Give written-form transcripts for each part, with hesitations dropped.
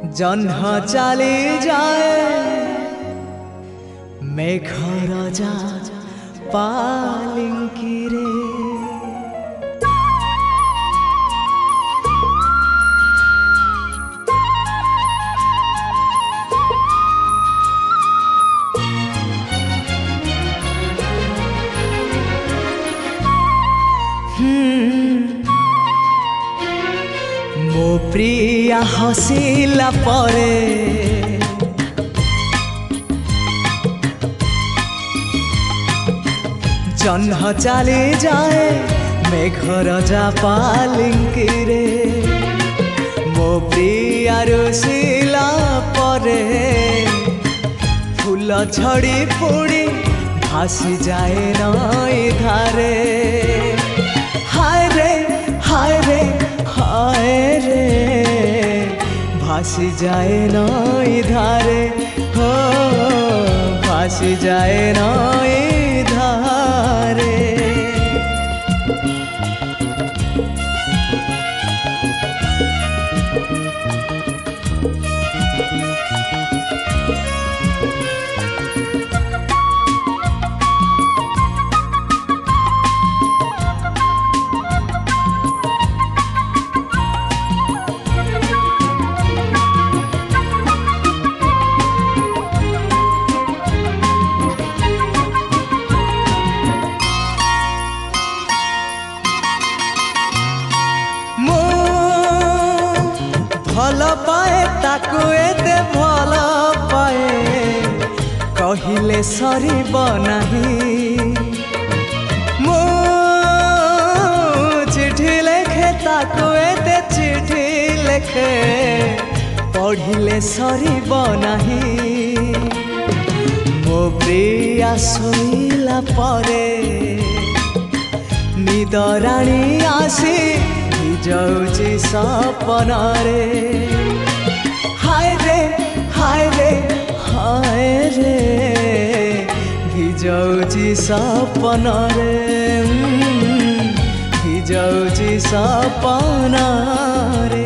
जह्न चली जाए मेघ राजा पालिंकी रे। मो प्रिया हसिला परे जह्न चली जाए मेघ राजा पालिंकी रे। मो प्रिया रुसिला परे फूल झड़ी पुड़ी भासी जाए नई धारे। हाय रे हाय रे हाय रे भासी जाए नई धारे। हो भासी जाए नई धारे। भल पाए ताकू एते भल पाए कहिले सरीब नाही। मो चिठी लेखे ताकू एते चिठी लेखे पढ़िले सरीब नाही। मो प्रिया सोइला परे निद राणी आसी जाऊची सपन रे। हाय रे हाय रे हाय रे भिजाऊची सपन रे। भिजाऊची सपन रे।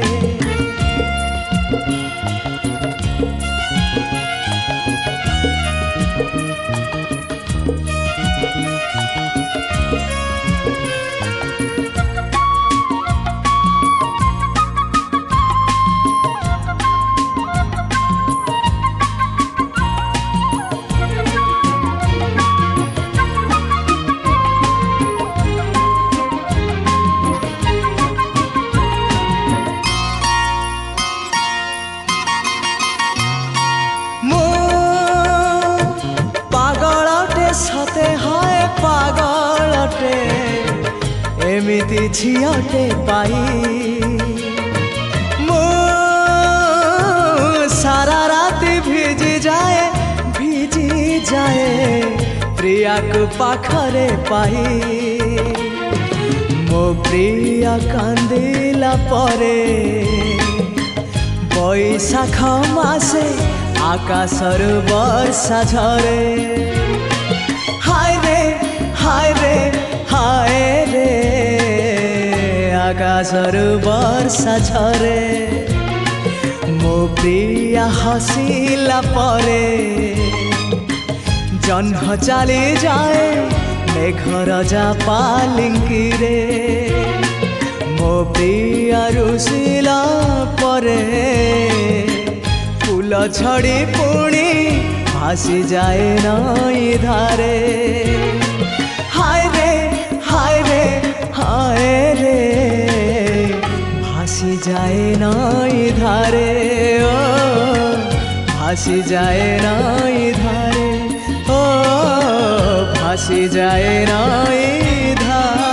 सते हाय पागलटे एमिति झियटे पाई। मो सारा राति भिजी जाए प्रिया को पाखरे पाई। मो प्रिया कांदिला परे बैशाख मासे आकाशर वर्षा झरे। हाय रे हाय रे हाय रे आकाशर वर्षा झरे। मो प्रिया हसिला परे जह्न चली जाए मेघ राजा पालिंकी रे। मो प्रिया रुसिला परे फूल झड़ी पुणी भासी जाए नई धारे। हाय रे हाय रे हाय रे भासी जाए नई धारे। ओ भासी जाए नई धारे। ओ भासी जाए नई धारे।